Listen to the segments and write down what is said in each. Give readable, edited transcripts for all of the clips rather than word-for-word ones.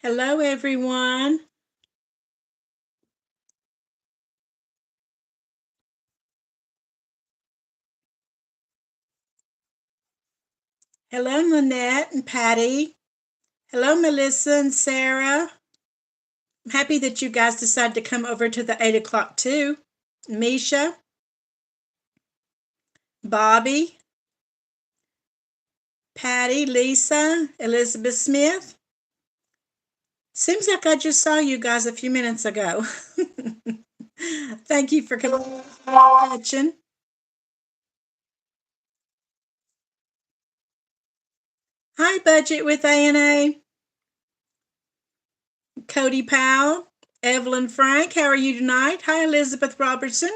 Hello, everyone. Hello, Lynette and Patty. Hello, Melissa and Sarah. I'm happy that you guys decided to come over to the 8 o'clock too. Misha, Bobby, Patty, Lisa, Elizabeth Smith. Seems like I just saw you guys a few minutes ago. Thank you for coming attention. Hi, Budget with A&A. Cody Powell, Evelyn Frank. How are you tonight? Hi, Elizabeth Robertson.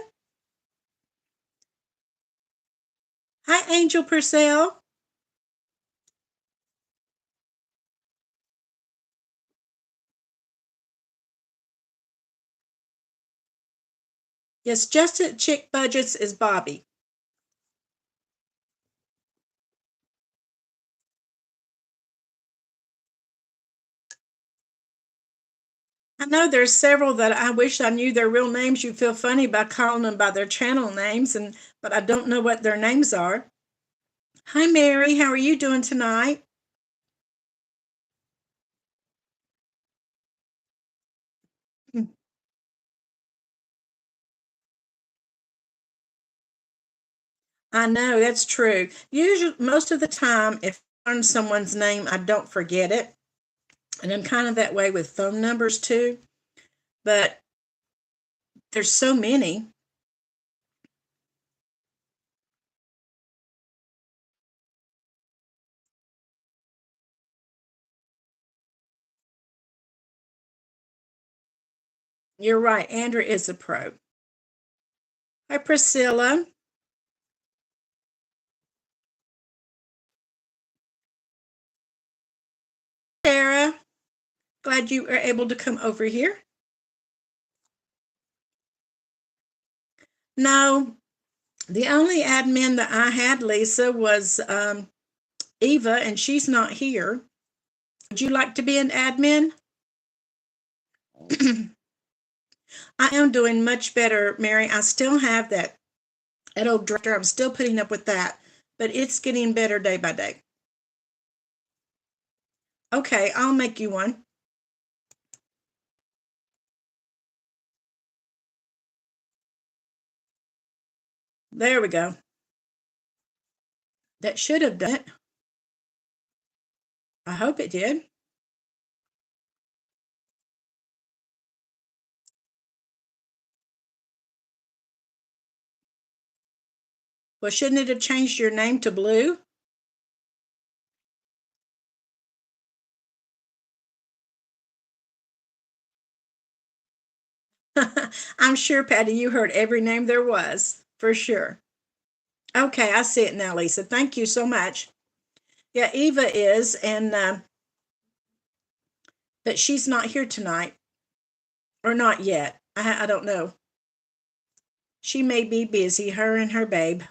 Hi, Angel Purcell. Yes, just at Chick Budgets is Bobby. I know there's several that I wish I knew their real names. You feel funny by calling them by their channel names, but I don't know what their names are. Hi, Mary. How are you doing tonight? I know that's true. Usually, most of the time, if I learn someone's name, I don't forget it. And I'm kind of that way with phone numbers too. But there's so many. You're right. Andrew is a pro. Hi, Priscilla. Sarah. Glad you were able to come over here. No, the only admin that I had, Lisa, was Eva, and she's not here. Would you like to be an admin? I am doing much better, Mary. I still have that old director. I'm still putting up with that, but it's getting better day by day. Okay, I'll make you one. There we go. That should have done it. I hope it did. Well, shouldn't it have changed your name to Blue? I'm sure, Patty, you heard every name there was, for sure. Okay, I see it now, Lisa. Thank you so much. Yeah, Eva is, and but she's not here tonight, or not yet. I don't know. She may be busy, her and her babe.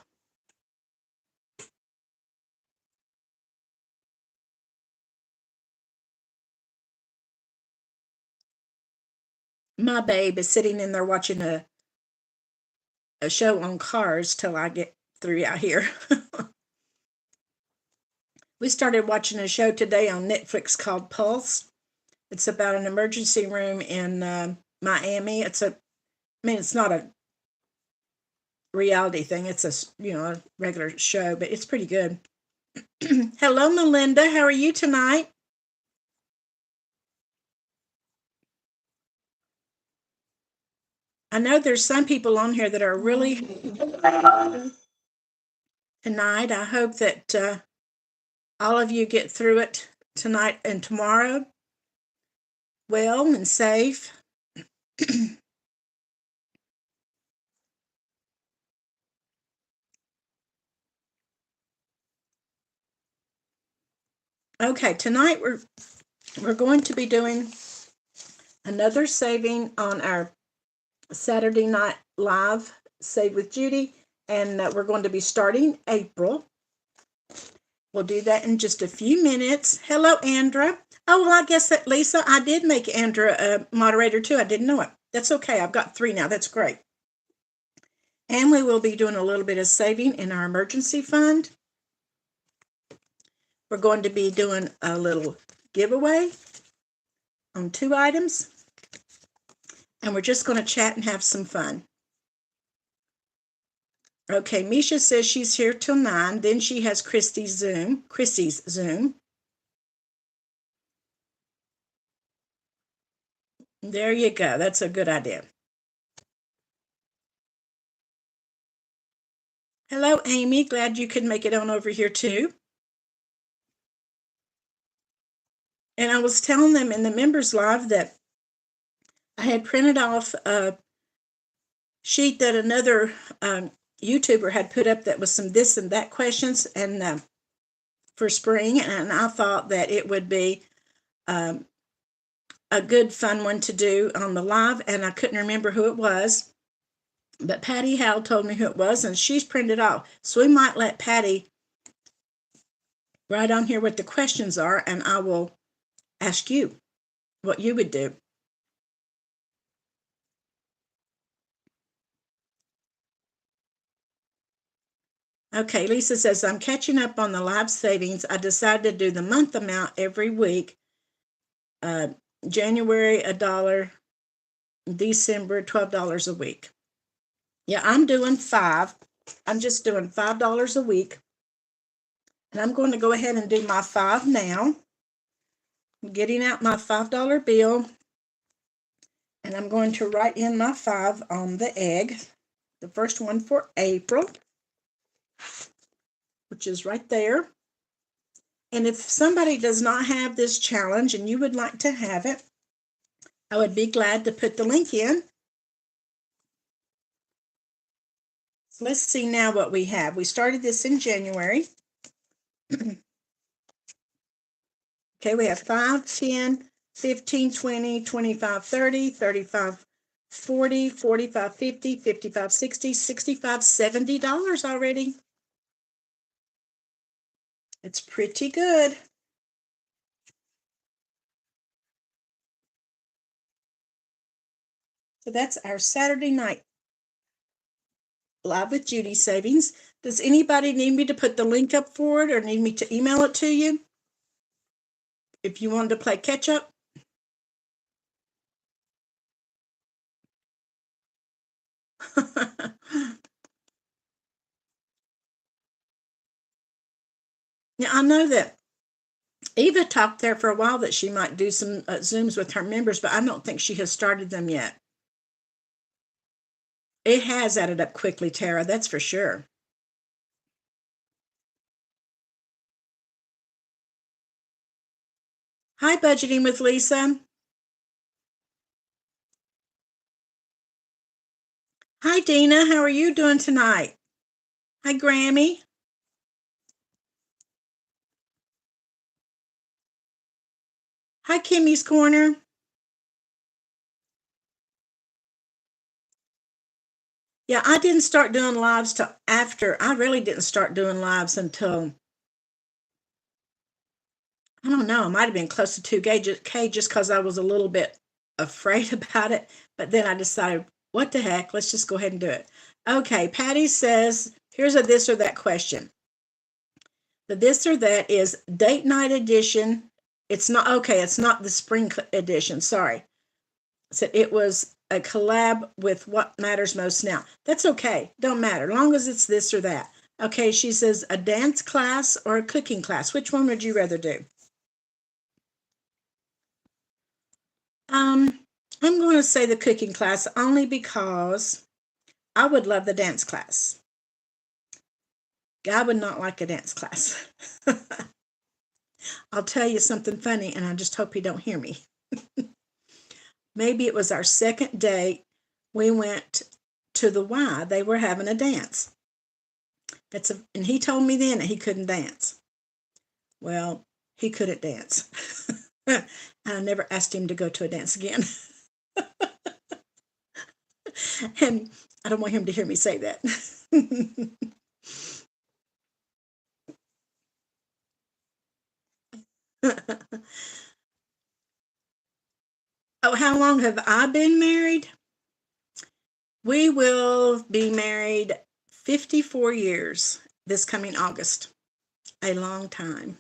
My babe is sitting in there watching a show on cars till I get through out here. We started watching a show today on Netflix called Pulse. It's about an emergency room in Miami. It's not a reality thing. It's a regular show, but it's pretty good. Hello, Melinda. How are you tonight? I know there's some people on here that are really tonight. I hope that all of you get through it tonight and tomorrow well and safe. Okay, tonight we're going to be doing another saving on our Saturday night live Save with Judy, and we're going to be starting April. We'll do that in just a few minutes. Hello, Andra. Oh, well, I guess that, Lisa, I did make Andrea a moderator too. I didn't know it. That's okay. I've got 3 now. That's great. And we will be doing a little bit of saving in our emergency fund. We're going to be doing a little giveaway on 2 items. And we're just going to chat and have some fun. Okay, Misha says she's here till 9. Then she has Chrissy's Zoom. There you go. That's a good idea. Hello, Amy. Glad you could make it on over here too. And I was telling them in the members live that I had printed off a sheet that another YouTuber had put up that was some this and that questions and for spring, and I thought that it would be a good fun one to do on the live, and I couldn't remember who it was, but Patty Howell told me who it was, and she's printed off. So we might let Patty write on here what the questions are, and I will ask you what you would do. Okay, Lisa says, I'm catching up on the live savings. I decided to do the month amount every week. January, $1, December, $12 a week. Yeah, I'm doing 5. I'm just doing $5 a week. And I'm going to go ahead and do my 5 now. I'm getting out my $5 bill. And I'm going to write in my 5 on the egg. The first one for April, which is right there. And if somebody does not have this challenge and you would like to have it, I would be glad to put the link in. So let's see now what we have. We started this in January. Okay, we have 5, 10, 15, 20, 25, 30, 35, 40, 45, 50, 55, 60, 65, $70 already. It's pretty good. So that's our Saturday night live with Judy savings. Does anybody need me to put the link up for it or need me to email it to you? If you wanted to play catch up. Yeah, I know that Eva talked there for a while that she might do some Zooms with her members, but I don't think she has started them yet. It has added up quickly, Tara, that's for sure. Hi, Budgeting with Lisa. Hi, Dina. How are you doing tonight? Hi, Grammy. Hi, Kimmy's Corner. Yeah, I didn't start doing lives till after. I really didn't start doing lives until, I don't know, it might have been close to 2K just because I was a little bit afraid about it. But then I decided, what the heck, let's just go ahead and do it. Okay, Patty says, here's a this or that question. The this or that is date night edition. It's not, okay, it's not the spring edition, sorry. So it was a collab with What Matters Most Now. That's okay, don't matter, as long as it's this or that. Okay, she says a dance class or a cooking class. Which one would you rather do? I'm going to say the cooking class only because I would love the dance class. Guy would not like a dance class. I'll tell you something funny, and I just hope you don't hear me. Maybe it was our second date. We went to the Y. They were having a dance. And he told me then that he couldn't dance. Well, he couldn't dance. And I never asked him to go to a dance again. And I don't want him to hear me say that. Oh, how long have I been married? We will be married 54 years this coming August. A long time.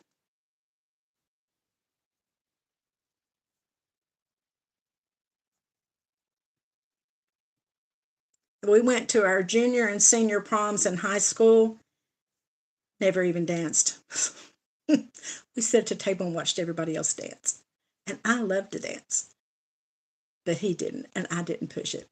We went to our junior and senior proms in high school, never even danced. We sat at a table and watched everybody else dance. And I loved to dance, but he didn't, and I didn't push it.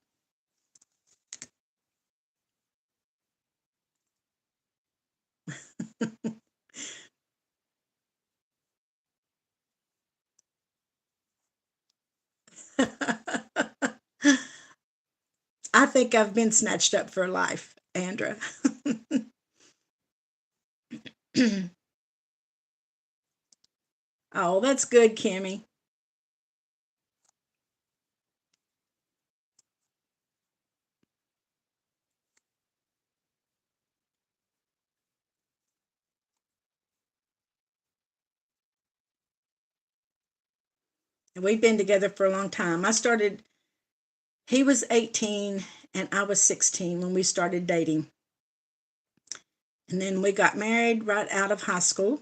I think I've been snatched up for life, Andra. Oh, that's good, Kimmy. We've been together for a long time. He was 18 and I was 16 when we started dating. And then we got married right out of high school.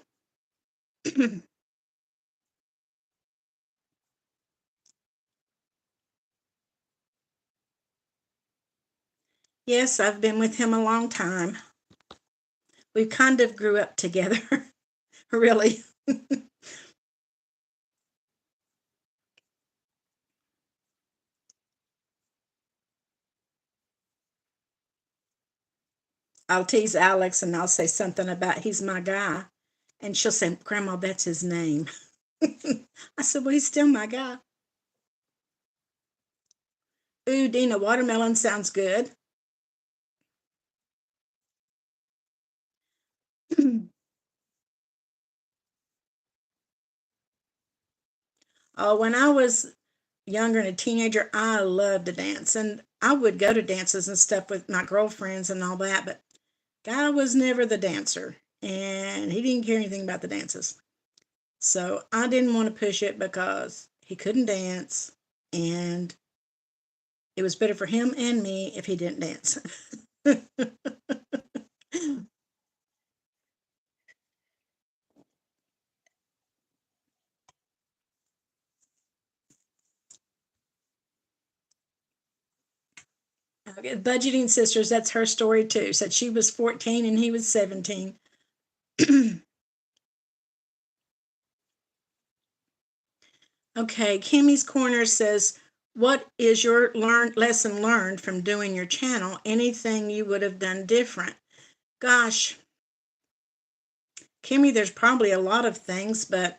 Yes, I've been with him a long time. We kind of grew up together, really. I'll tease Alex and I'll say something about he's my guy. And she'll say, Grandma, that's his name. I said, well, he's still my guy. Ooh, Dina, watermelon sounds good. Oh, when I was younger and a teenager, I loved to dance. And I would go to dances and stuff with my girlfriends and all that. But guy was never the dancer. And he didn't care anything about the dances. So I didn't want to push it because he couldn't dance. And it was better for him and me if he didn't dance. Okay, Budgeting Sisters, that's her story too. Said she was 14 and he was 17. Okay, Kimmy's Corner says, what is your lesson learned from doing your channel? Anything you would have done different? Gosh, Kimmy, there's probably a lot of things, but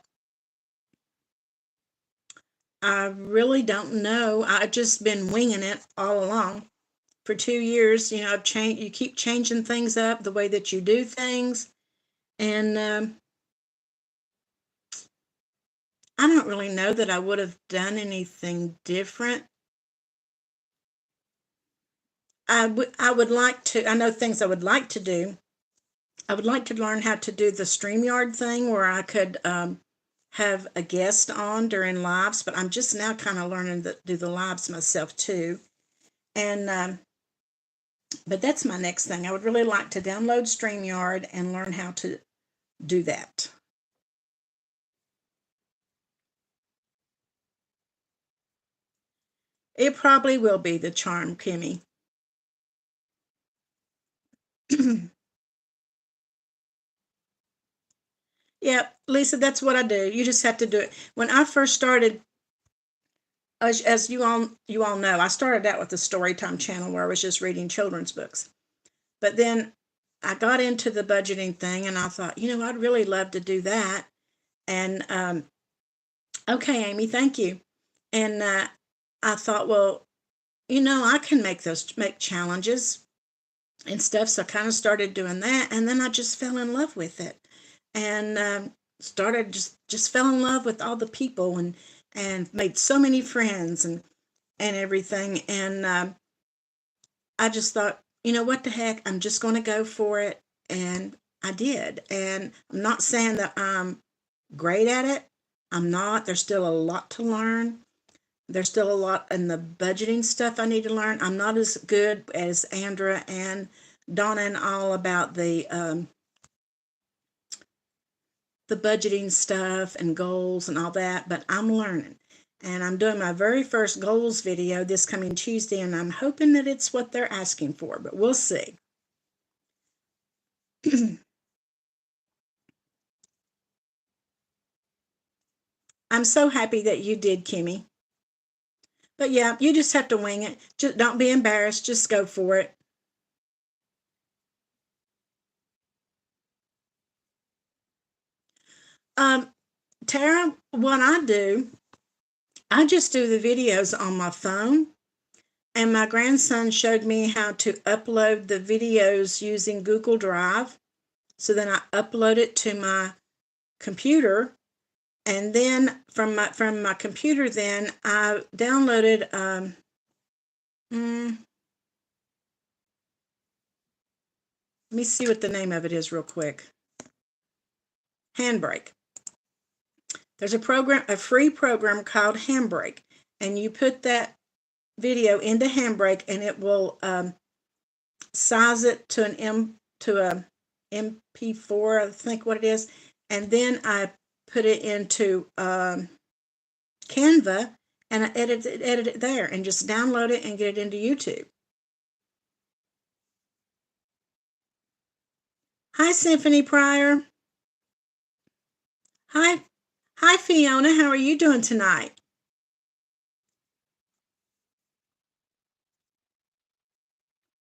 I really don't know. I've just been winging it all along. For 2 years, I've changed. You keep changing things up, the way that you do things, and I don't really know that I would have done anything different. I would like to. I know things I would like to do. I would like to learn how to do the StreamYard thing where I could have a guest on during lives, but I'm just now kind of learning to do the lives myself too. And but that's my next thing. I would really like to download StreamYard and learn how to do that. It probably will be the charm, Kimmy. Yeah, Lisa, that's what I do. You just have to do it. When I first started, as you all know, I started out with the Storytime channel where I was just reading children's books. But then I got into the budgeting thing, and I thought, I'd really love to do that. And okay, Amy, thank you. And I thought, well, I can make challenges and stuff. So I kind of started doing that, and then I just fell in love with it, and started just fell in love with all the people, and made so many friends and everything. And I just thought, what the heck, I'm just going to go for it, and I did. And I'm not saying that I'm great at it. I'm not. There's still a lot to learn, There's still a lot in the budgeting stuff I need to learn. I'm not as good as Andra and Donna and all about the budgeting stuff and goals and all that, but I'm learning. And I'm doing my very first goals video this coming Tuesday, and I'm hoping that it's what they're asking for, but we'll see. I'm so happy that you did, Kimmy. But yeah, you just have to wing it. Just don't be embarrassed. Just go for it. Um, Tara, what I just do the videos on my phone, and my grandson showed me how to upload the videos using Google Drive. So then I upload it to my computer, and then from my computer, then I downloaded let me see what the name of it is real quick. Handbrake. There's a free program called Handbrake, and you put that video into Handbrake, and it will size it to a MP4, I think what it is, and then I put it into Canva, and I edit it there, and just download it and get it into YouTube. Hi, Symphony Pryor. Hi, Fiona. How are you doing tonight?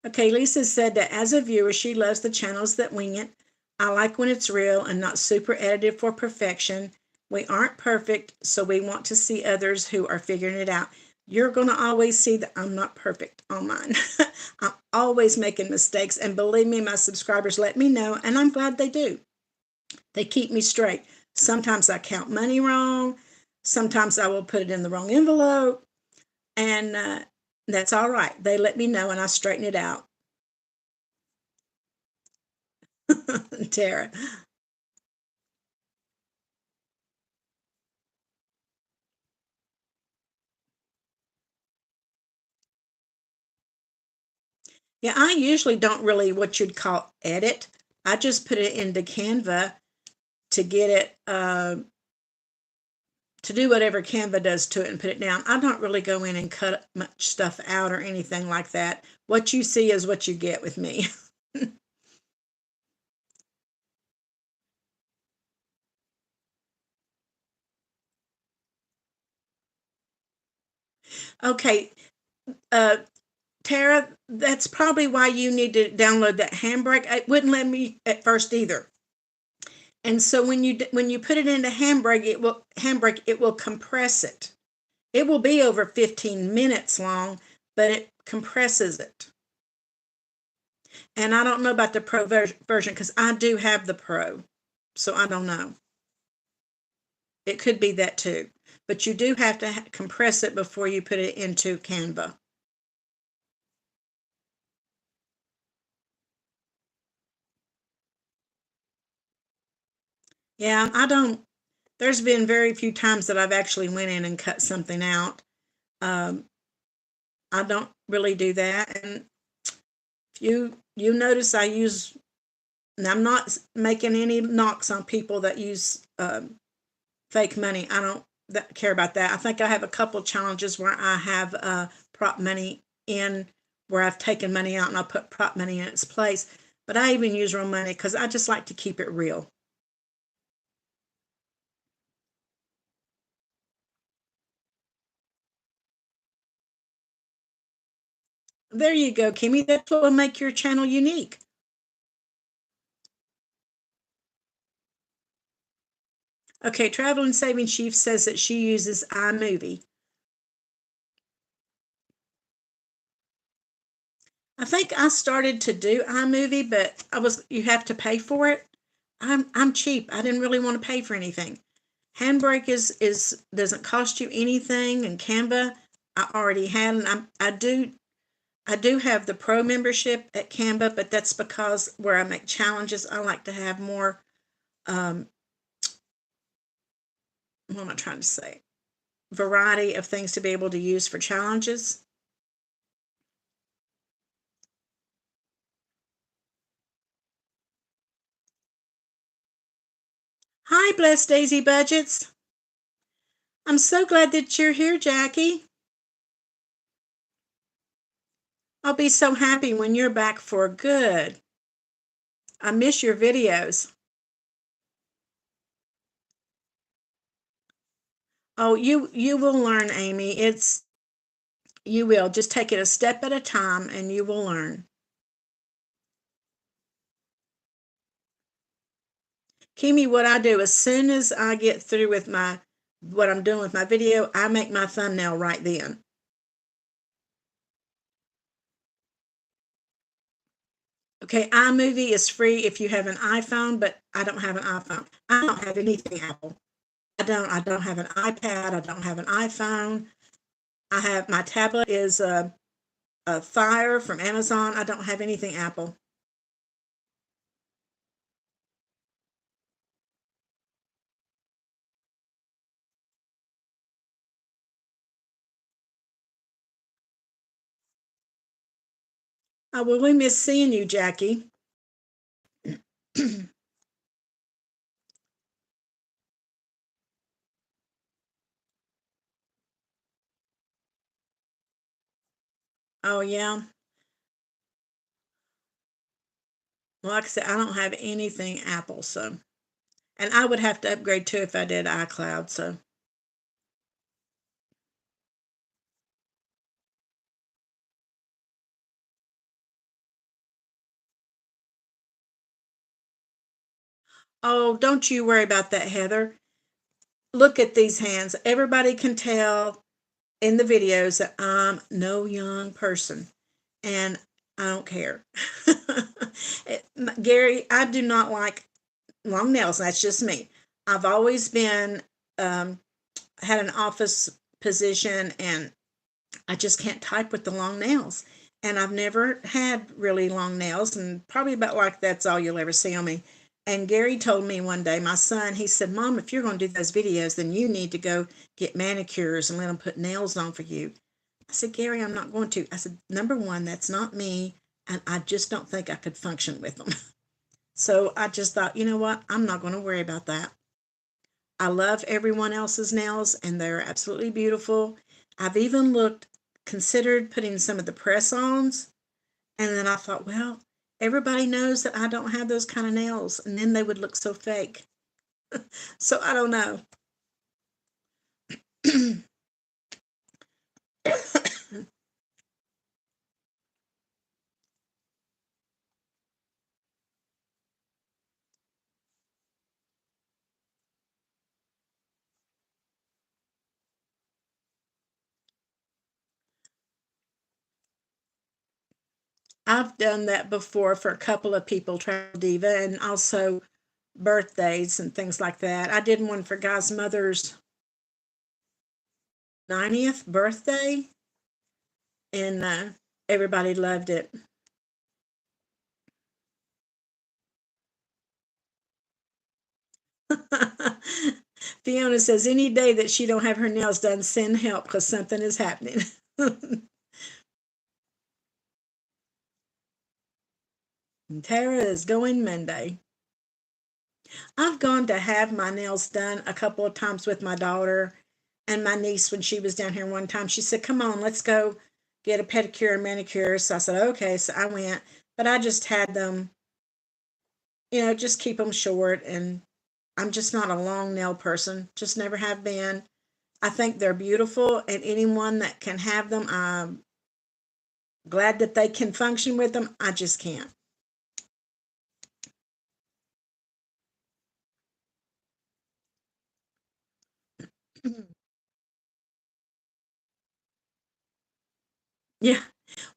Okay, Lisa said that as a viewer, she loves the channels that wing it. I like when it's real and not super edited for perfection. We aren't perfect, so we want to see others who are figuring it out. You're going to always see that I'm not perfect on mine. I'm always making mistakes, and believe me, my subscribers let me know, and I'm glad they do. They keep me straight. Sometimes I count money wrong. Sometimes I will put it in the wrong envelope, and that's all right. They let me know, and I straighten it out. Tara. Yeah, I usually don't really what you'd call edit. I just put it into Canva to get it to do whatever Canva does to it and put it down. I don't really go in and cut much stuff out or anything like that. What you see is what you get with me. Okay, uh, Tara, that's probably why you need to download that Handbrake. It wouldn't let me at first either. And so when you put it into Handbrake it will compress it. It will be over 15 minutes long, but it compresses it. And I don't know about the pro version because I do have the pro, so I don't know. It could be that too, but you do have to compress it before you put it into Canva. Yeah, I don't. There's been very few times that I've actually went in and cut something out. Um, I don't really do that, and if you notice I use. And I'm not making any knocks on people that use fake money. I don't care about that. I think I have a couple challenges where I have prop money in, where I've taken money out and I put prop money in its place. But I even use real money because I just like to keep it real. There you go, Kimmy. That's what will make your channel unique. Okay, Traveling Saving Chief says that she uses iMovie. I think I started to do iMovie, but you have to pay for it. I'm cheap. I didn't really want to pay for anything. Handbrake is doesn't cost you anything, and Canva I already had, and I do have the pro membership at Canva, but that's because where I make challenges, I like to have more. What am I trying to say? variety of things to be able to use for challenges. Hi, Blessed Daisy Budgets. I'm so glad that you're here, Jackie. I'll be so happy when you're back for good. I miss your videos. Oh, you will learn, Amy. You will. Just take it a step at a time and you will learn. Kimi, what I do as soon as I get through with what I'm doing with my video, I make my thumbnail right then. Okay, iMovie is free if you have an iPhone, but I don't have an iPhone. I don't have anything Apple. I don't have an iPad. I don't have an iPhone. I have my tablet is a Fire from Amazon. I don't have anything Apple. I will really miss seeing you, Jackie. Oh yeah. Well, like I said, I don't have anything Apple, so and I would have to upgrade too if I did iCloud. So oh, don't you worry about that, Heather. Look at these hands. Everybody can tell in the videos that I'm no young person, and I don't care. Gary, I do not like long nails. That's just me. I've always been um, had an office position, and I just can't type with the long nails. And I've never had really long nails, and probably about like that's all you'll ever see on me. And Gary told me one day, my son, he said, Mom, if you're going to do those videos, then you need to go get manicures and let them put nails on for you. I said, Gary, I'm not going to. I said, number one, that's not me. And I just don't think I could function with them. So I just thought, you know what? I'm not going to worry about that. I love everyone else's nails and they're absolutely beautiful. I've even considered putting some of the press ons. And then I thought, well, everybody knows that I don't have those kind of nails. And then they would look so fake. So I don't know. I've done that before for a couple of people, Travel Diva, and also birthdays and things like that. I did one for Guy's mother's 90th birthday, and everybody loved it. Fiona says any day that she don't have her nails done, send help because something is happening. Tara is going Monday. I've gone to have my nails done a couple of times with my daughter and my niece when she was down here one time. She said, "Come on, let's go get a pedicure and manicure." So I said, "Okay." So I went, but I just had them, just keep them short. And I'm just not a long nail person, just never have been. I think they're beautiful, and anyone that can have them, I'm glad that they can function with them. I just can't. Yeah.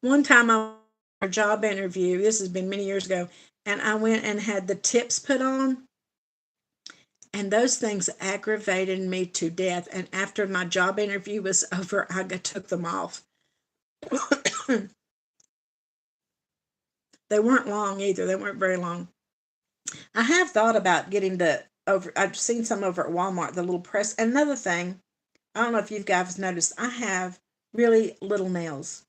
One time I was a job interview, this has been many years ago, and I went and had the tips put on, and those things aggravated me to death. And after my job interview was over, I took them off. They weren't long either. They weren't very long. I have thought about getting I've seen some over at Walmart, the little press. Another thing, I don't know if you guys noticed, I have really little nails.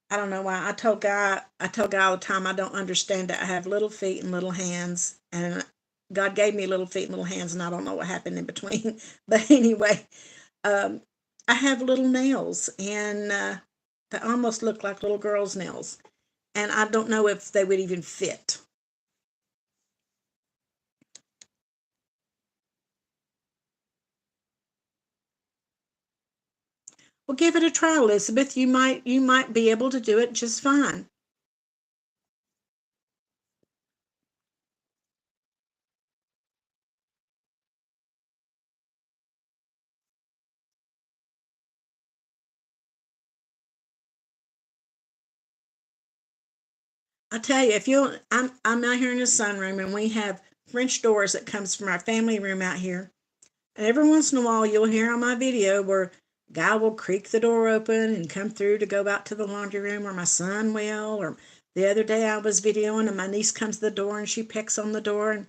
I don't know why. I tell Guy all the time I don't understand it. I have little feet and little hands, and God gave me little feet and little hands, and I don't know what happened in between. But anyway, um, I have little nails, and they almost look like little girls' nails, and I don't know if they would even fit. Well, give it a try, Elizabeth. You might be able to do it just fine. I tell you, if you, I'm out here in the sunroom, and we have French doors that comes from our family room out here. And every once in a while, you'll hear on my video where guy will creak the door open and come through to go out to the laundry room, or my son will. Or the other day I was videoing, and my niece comes to the door and she pecks on the door. And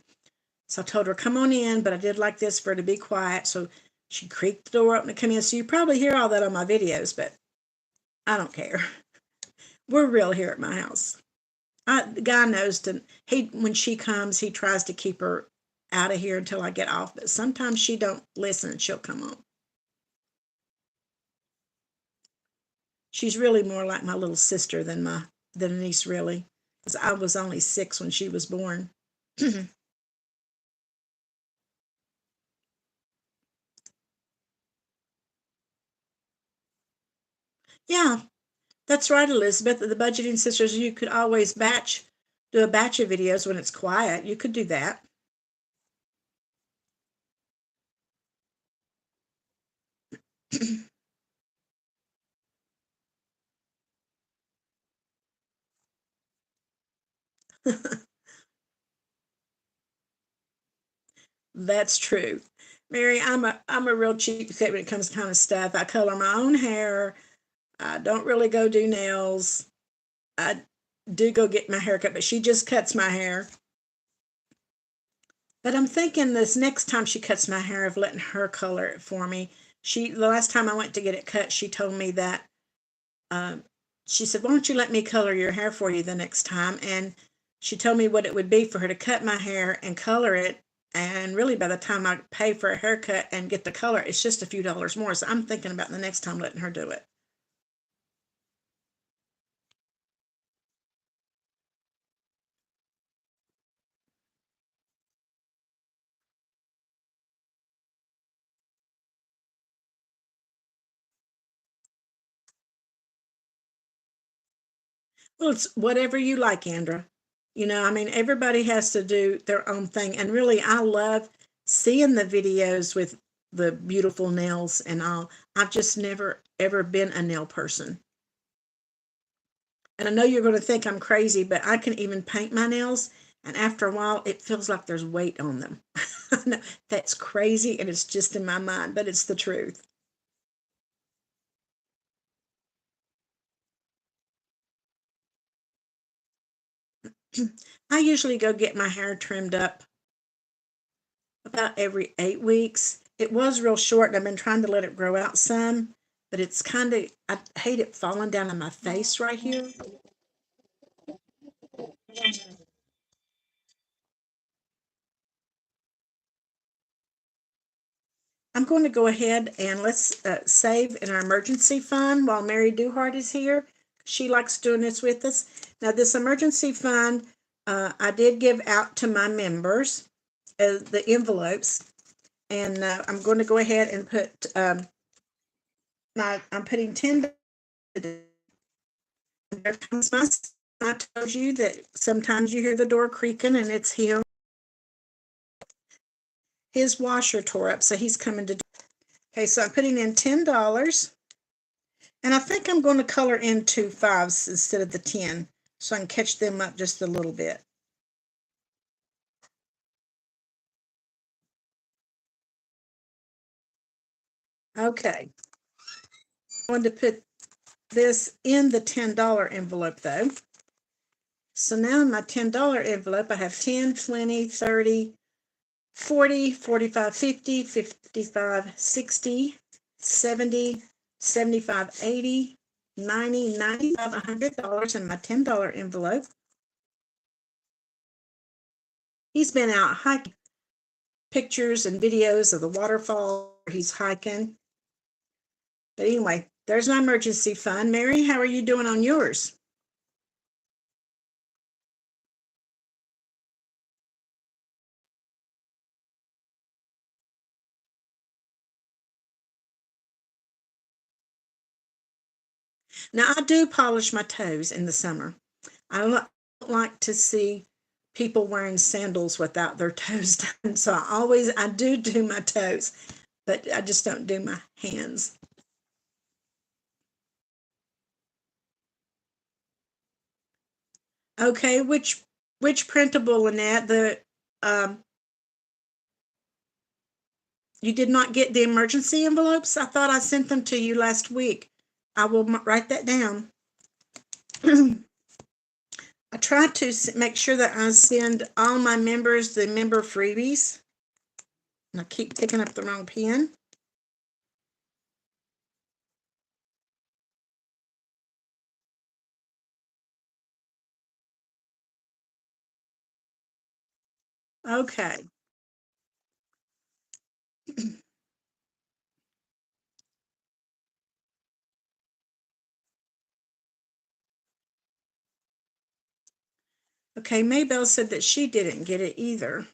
so I told her, come on in, but I did like this for her to be quiet. So she creaked the door open to come in. So you probably hear all that on my videos, but I don't care. We're real here at my house. The guy knows to, he, when she comes, he tries to keep her out of here until I get off, but sometimes she don't listen and she'll come on. She's really more like my little sister than a niece, really, because I was only 6 when she was born. Yeah, that's right, Elizabeth. The budgeting sisters, you could always do a batch of videos when it's quiet. You could do that. That's true. Mary, I'm a real cheapskate when it comes to kind of stuff. I color my own hair. I don't really go do nails. I do go get my hair cut, but she just cuts my hair. But I'm thinking this next time she cuts my hair of letting her color it for me. The last time I went to get it cut, she told me that um, she said, "Why don't you let me color your hair for you the next time?" And she told me what it would be for her to cut my hair and color it. And really, by the time I pay for a haircut and get the color, it's just a few dollars more. So I'm thinking about the next time letting her do it. Well, it's whatever you like, Andra. I mean, everybody has to do their own thing. And really, I love seeing the videos with the beautiful nails and all. I've just never, ever been a nail person. And I know you're going to think I'm crazy, but I can even paint my nails. And after a while, it feels like there's weight on them. No, that's crazy. And it's just in my mind, but it's the truth. I usually go get my hair trimmed up about every 8 weeks. It was real short, and I've been trying to let it grow out some, but it's kind of, I hate it falling down on my face right here. I'm going to go ahead and let's save in our emergency fund while Mary Duhart is here. She likes doing this with us. Now, this emergency fund, I did give out to my members the envelopes, and I'm going to go ahead and put I'm putting 10. There comes my son. I told you that sometimes you hear the door creaking and it's him. His washer tore up, so he's coming to. Okay, so I'm putting in $10, and I think I'm going to color in 2 5s instead of the 10, so I can catch them up just a little bit. Okay, I wanted to put this in the $10 envelope though. So now in my $10 envelope, I have 10, 20, 30, 40, 45, 50, 55, 60. 70, 75, 80, 90, 95, $100 in my $10 envelope. He's been out hiking. Pictures and videos of the waterfall where he's hiking. But anyway, there's my emergency fund. Mary, how are you doing on yours? Now, I do polish my toes in the summer. I don't like to see people wearing sandals without their toes done. So I do my toes, but I just don't do my hands. Okay, which printable, Lynette? Um, you did not get the emergency envelopes? I thought I sent them to you last week. I will write that down. I try to make sure that I send all my members the member freebies. And I keep picking up the wrong pen. Okay. Okay, Maybelle said that she didn't get it either.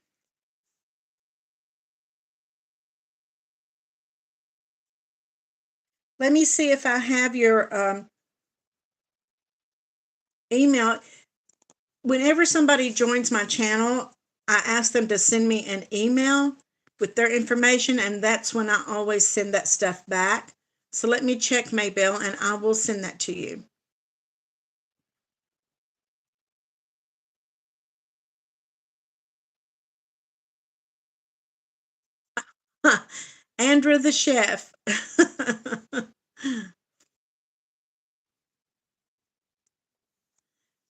Let me see if I have your email. Whenever somebody joins my channel, I ask them to send me an email with their information, and that's when I always send that stuff back. So let me check, Maybelle, and I will send that to you. Andrew the chef.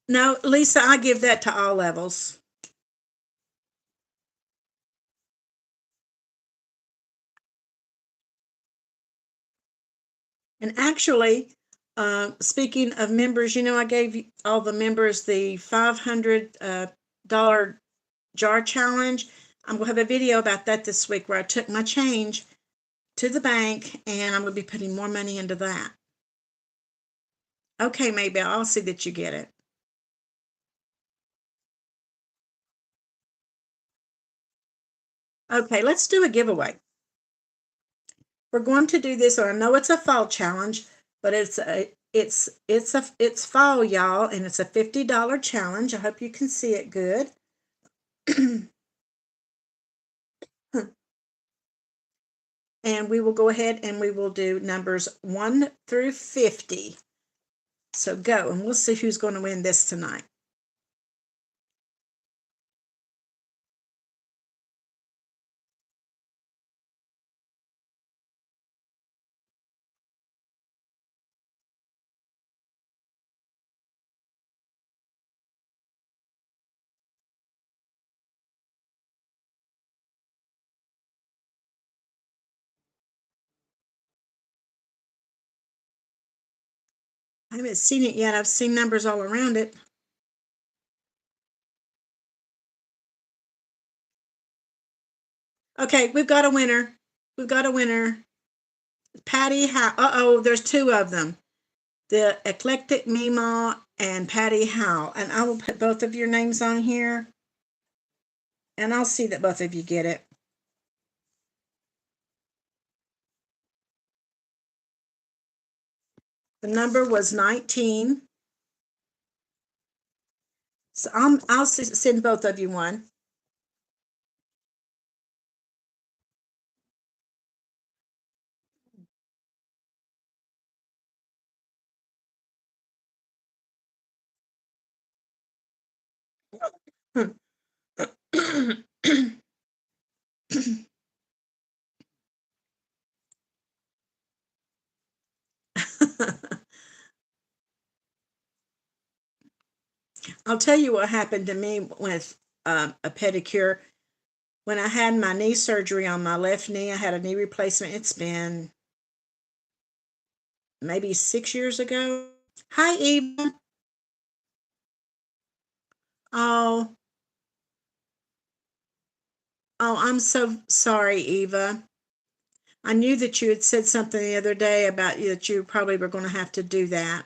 No, Lisa, I give that to all levels. And actually, speaking of members, I gave all the members the $500 jar challenge. I'm going to have a video about that this week where I took my change to the bank and I'm going to be putting more money into that. Okay, maybe I'll see that you get it. Okay, let's do a giveaway. We're going to do this, or I know it's a fall challenge, but it's fall, y'all, and it's a $50 challenge. I hope you can see it good. And we will go ahead and we will do numbers 1 through 50. So go, and we'll see who's going to win this tonight. I haven't seen it yet. I've seen numbers all around it. Okay, we've got a winner. We've got a winner. Patty Howe. Uh-oh, there's two of them. The Eclectic Mima and Patty Howe. And I will put both of your names on here. And I'll see that both of you get it. The number was 19. So I'll send both of you one. I'll tell you what happened to me with a pedicure. When I had my knee surgery on my left knee, I had a knee replacement. It's been maybe 6 years ago. Hi, Eva. Oh, oh, I'm so sorry, Eva. I knew that you had said something the other day about you that you probably were going to have to do that.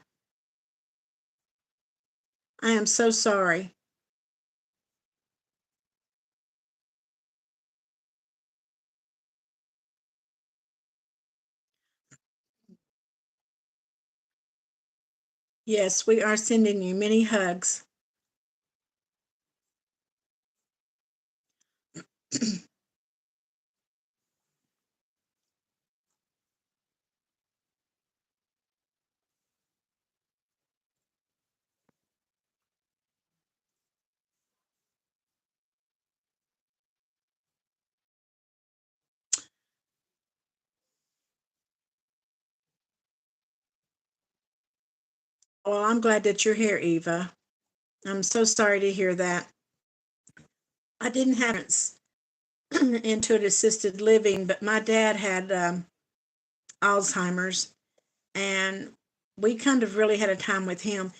I am so sorry. Yes, we are sending you many hugs. Well, I'm glad that you're here, Eva. I'm so sorry to hear that. I didn't have parents into an assisted living, but my dad had Alzheimer's, and we kind of really had a time with him.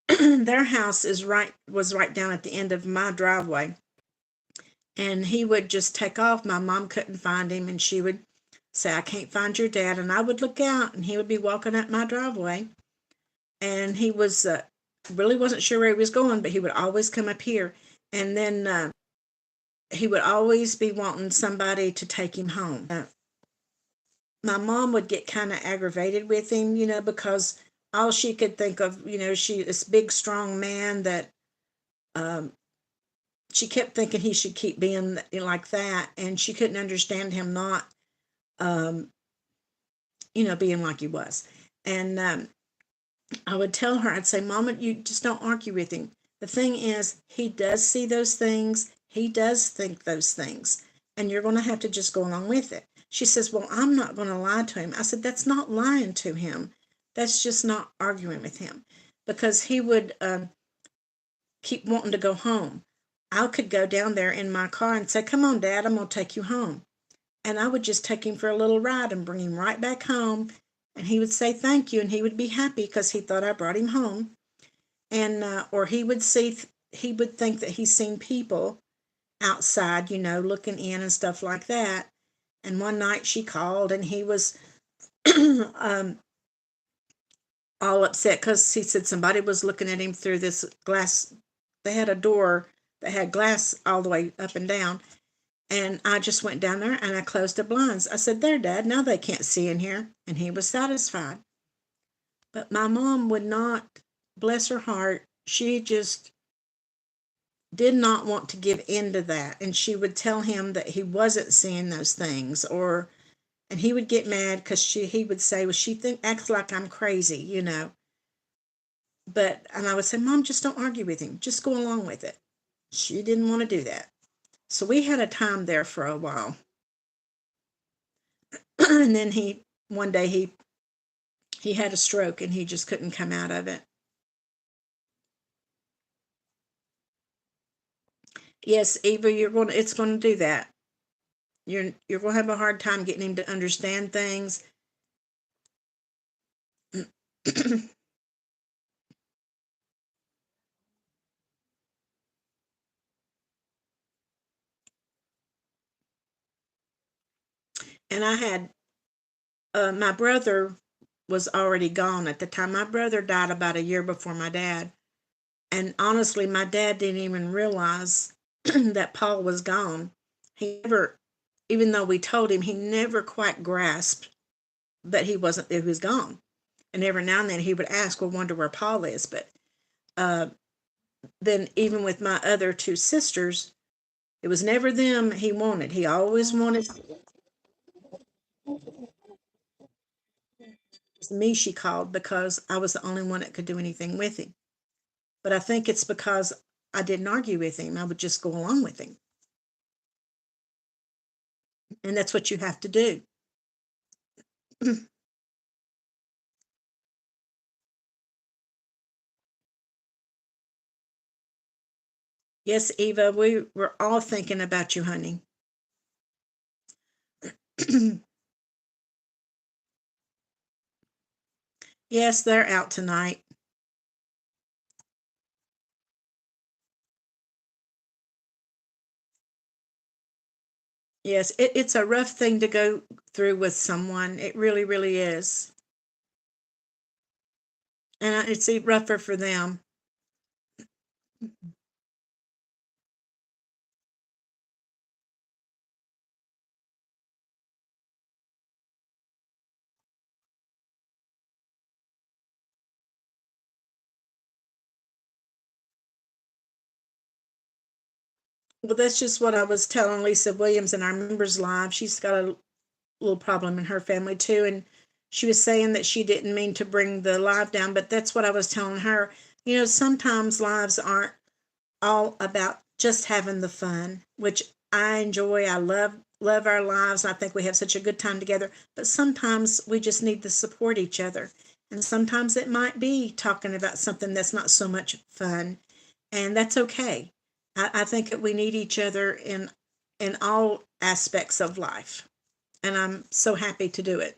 Their house was right down at the end of my driveway, and he would just take off. My mom couldn't find him, and she would say, "I can't find your dad," and I would look out, and he would be walking up my driveway, and he was really wasn't sure where he was going, but he would always come up here, and then he would always be wanting somebody to take him home. My mom would get kind of aggravated with him, because all she could think of, this big strong man that um, she kept thinking he should keep being like that, and she couldn't understand him not, um, being like he was. And I would tell her, I'd say, Mama, you just don't argue with him. The thing is, he does see those things, he does think those things, and you're going to have to just go along with it. She says, Well, I'm not going to lie to him. I said, That's not lying to him. That's just not arguing with him, because he would keep wanting to go home. I could go down there in my car and say, Come on, Dad, I'm going to take you home. And I would just take him for a little ride and bring him right back home. And he would say thank you, and he would be happy because he thought I brought him home. And or he would think that he's seen people outside, looking in and stuff like that. And one night she called, and he was um, all upset because he said somebody was looking at him through this glass. They had a door that had glass all the way up and down. And I just went down there and I closed the blinds. I said, There, Dad, now they can't see in here. And he was satisfied. But my mom would not, bless her heart, she just did not want to give in to that. And she would tell him that he wasn't seeing those things, and he would get mad because he would say, Well, acts like I'm crazy. And I would say, Mom, just don't argue with him. Just go along with it. She didn't want to do that. So we had a time there for a while. And then one day he had a stroke and he just couldn't come out of it. Yes, Eva, it's going to do that. You're going to have a hard time getting him to understand things. And I had my brother was already gone at the time. My brother died about a year before my dad. And honestly, my dad didn't even realize that Paul was gone. He never, even though we told him, he never quite grasped that he was gone. And every now and then he would ask, Well, wonder where Paul is. But uh, then, even with my other two sisters, it was never them he wanted. He always wanted me, she called, because I was the only one that could do anything with him. But I think it's because I didn't argue with him. I would just go along with him. And that's what you have to do. Yes, Eva, we were all thinking about you, honey. Yes, they're out tonight. Yes, it's a rough thing to go through with someone. It really, really is. And it's rougher for them. Well, that's just what I was telling Lisa Williams in our members live. She's got a little problem in her family too, and she was saying that she didn't mean to bring the live down, but that's what I was telling her. You know, sometimes lives aren't all about just having the fun, which I enjoy. I love our lives. I think we have such a good time together. But sometimes we just need to support each other. And sometimes it might be talking about something that's not so much fun. And that's okay. I think that we need each other in all aspects of life. And I'm so happy to do it.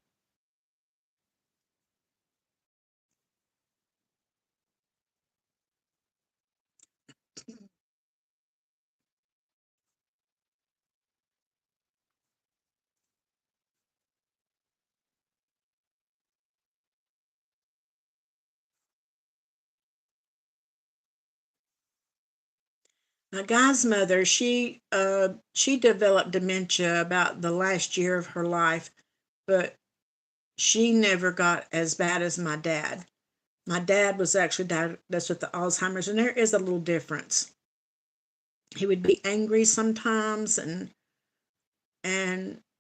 My guy's mother, she developed dementia about the last year of her life, but she never got as bad as my dad. My dad was actually diagnosed with the Alzheimer's, and there is a little difference. He would be angry sometimes, and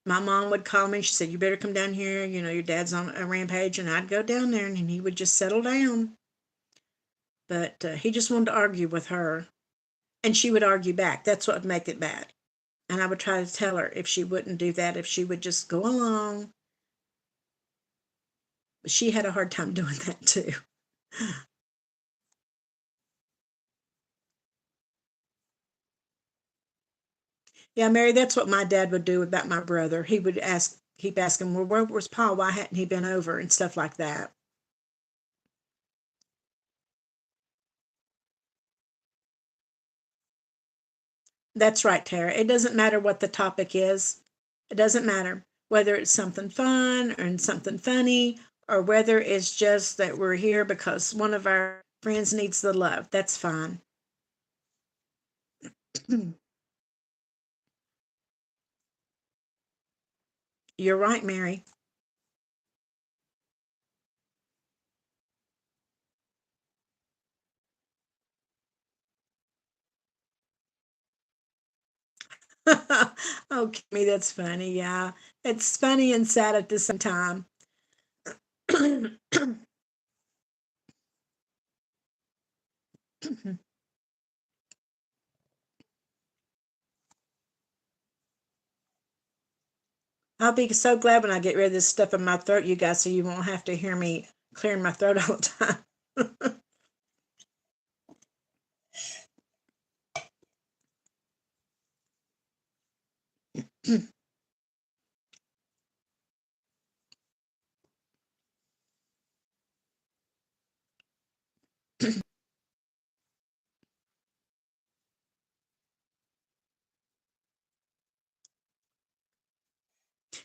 my mom would call me. She said, "You better come down here. You know your dad's on a rampage." And I'd go down there, and he would just settle down. But he just wanted to argue with her, and she would argue back. That's what would make it bad. And I would try to tell her if she wouldn't do that, if she would just go along. But she had a hard time doing that too. Yeah, Mary, that's what my dad would do about my brother. He would keep asking, well, where was Paul? Why hadn't he been over? And stuff like that. That's right, Tara. It doesn't matter what the topic is. It doesn't matter whether it's something fun or something funny or whether it's just that we're here because one of our friends needs the love. That's fine. You're right, Mary. Oh, Kimmy, that's funny. Yeah. It's funny and sad at the same time. I'll be so glad when I get rid of this stuff in my throat, you guys, so you won't have to hear me clearing my throat all the time.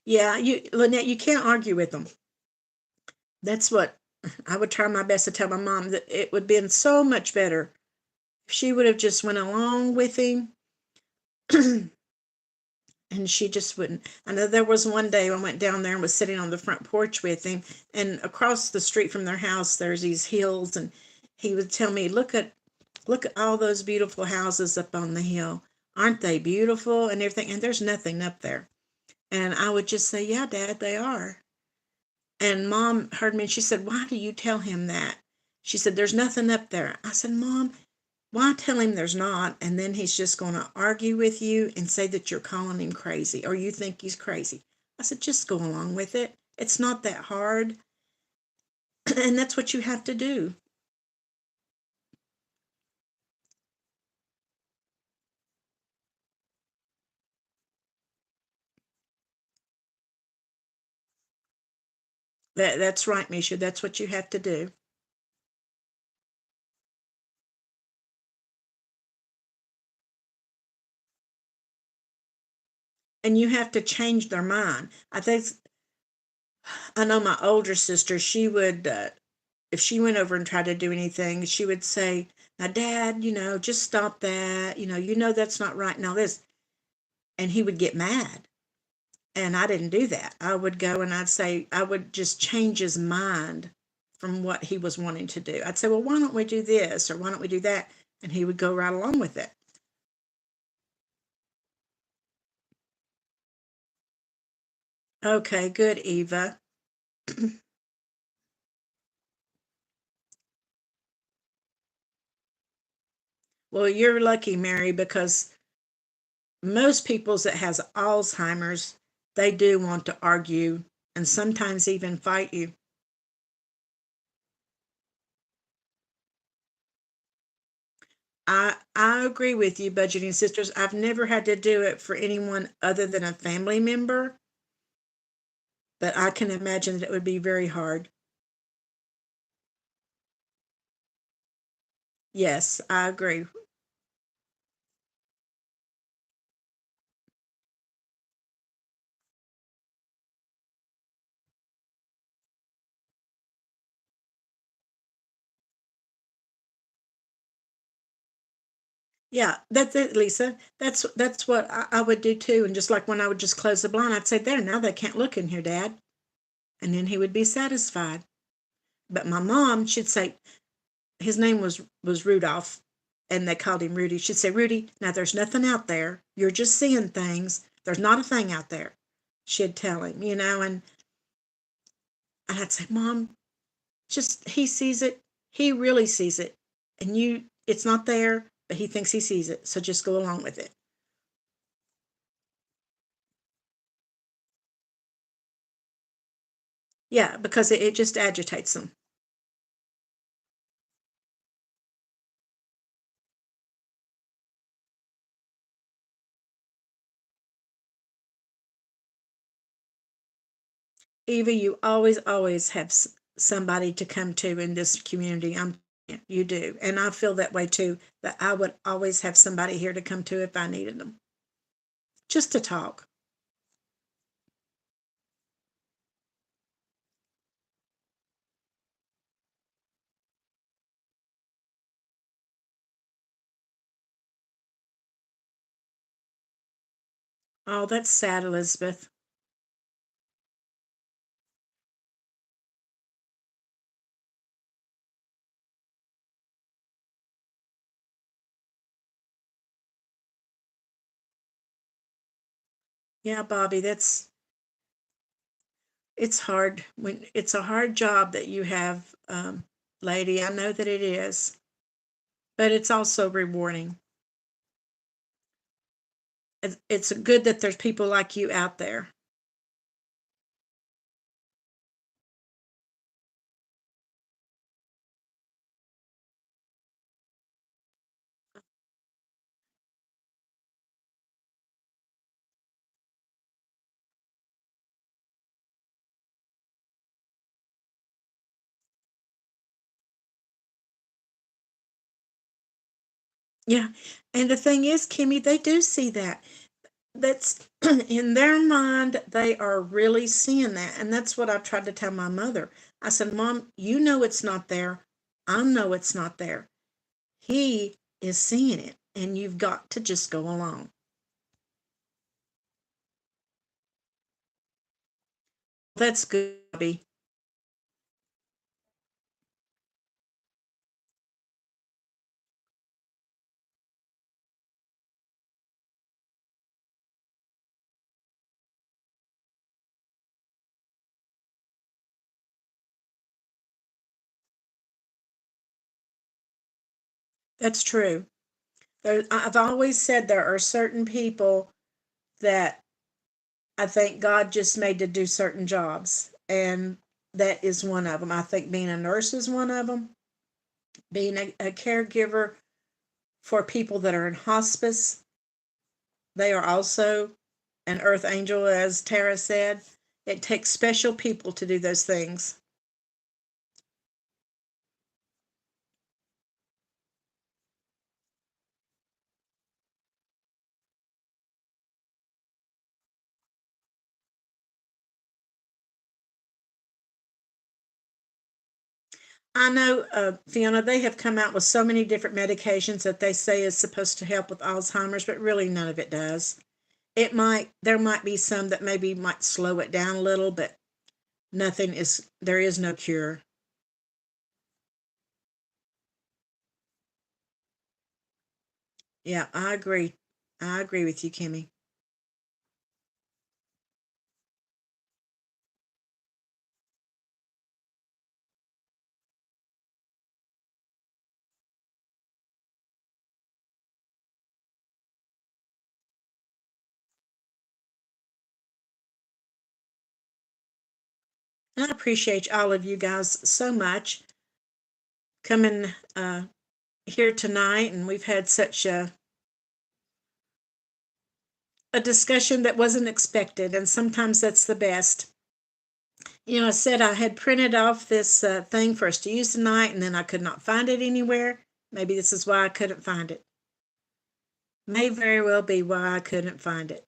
Yeah, Lynette, you can't argue with them. That's what I would try my best to tell my mom that it would have been so much better if she would have just went along with him. And she just wouldn't. I know there was one day I went down there and was sitting on the front porch with him, and across the street from their house there's these hills, and he would tell me, look at all those beautiful houses up on the hill. Aren't they beautiful and everything? And there's nothing up there. And I would just say, yeah, Dad, they are. And Mom heard me and she said, why do you tell him that? She said, there's nothing up there. I said, Mom, why tell him there's not? And then he's just going to argue with you and say that you're calling him crazy or you think he's crazy. I said, just go along with it. It's not that hard. And that's what you have to do. That's right, Misha. That's what you have to do. And you have to change their mind. I know my older sister, she would, if she went over and tried to do anything, she would say, "Now, Dad, just stop that. That's not right and all this." And he would get mad. And I didn't do that. I would go and I'd say, I would just change his mind from what he was wanting to do. I'd say, "Well, why don't we do this or why don't we do that?" And he would go right along with it. Okay, good, Eva. Well, you're lucky, Mary, because most people's that has Alzheimer's, they do want to argue and sometimes even fight you. I agree with you, budgeting sisters. I've never had to do it for anyone other than a family member, but I can imagine that it would be very hard. Yes, I agree. Yeah, that's it, Lisa. That's what I would do too. And just like when I would just close the blind, I'd say, "There, now they can't look in here, Dad." And then he would be satisfied. But my mom, she'd say, his name was Rudolph, and they called him Rudy. She'd say, "Rudy, now there's nothing out there. You're just seeing things. There's not a thing out there." She'd tell him, and I'd say, "Mom, just he sees it. He really sees it, and it's not there, but he thinks he sees it. So just go along with it." Yeah, because it just agitates them. Eva, you always have somebody to come to in this community. You do, and I feel that way too. That I would always have somebody here to come to if I needed them, just to talk. Oh, that's sad, Elizabeth. Yeah, Bobby, it's hard when it's a hard job that you have, lady. I know that it is, but it's also rewarding. It's good that there's people like you out there. Yeah, and the thing is, Kimmy, they do see that. That's in their mind, they are really seeing that. And that's what I've tried to tell my mother. I said, "Mom, you know it's not there. I know it's not there. He is seeing it, and you've got to just go along." That's good, Bobby. That's true. I've always said there are certain people that I think God just made to do certain jobs, and that is one of them. I think being a nurse is one of them. Being a caregiver for people that are in hospice, they are also an earth angel, as Tara said. It takes special people to do those things. I know, Fiona, they have come out with so many different medications that they say is supposed to help with Alzheimer's, but really none of it does. There might be some that maybe might slow it down a little, but there is no cure. Yeah, I agree. I agree with you, Kimmy. And I appreciate all of you guys so much coming here tonight. And we've had such a discussion that wasn't expected. And sometimes that's the best. You know, I said I had printed off this thing for us to use tonight, and then I could not find it anywhere. Maybe this is why I couldn't find it. May very well be why I couldn't find it.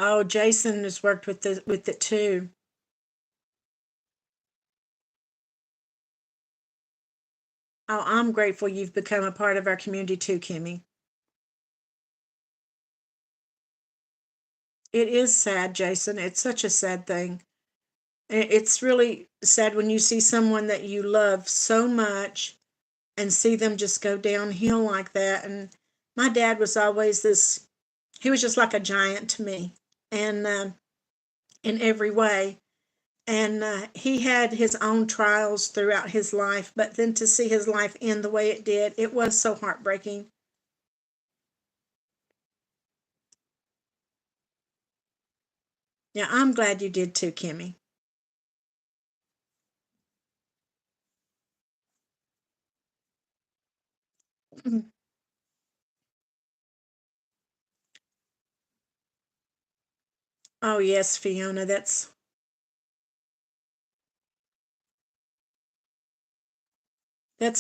Oh, Jason has worked with it too. Oh, I'm grateful you've become a part of our community too, Kimmy. It is sad, Jason. It's such a sad thing. It's really sad when you see someone that you love so much and see them just go downhill like that. And my dad was always he was just like a giant to me, and in every way. And he had his own trials throughout his life, but then to see his life end the way it did, it was so heartbreaking. Yeah, I'm glad you did too, Kimmy. Oh yes, Fiona, that's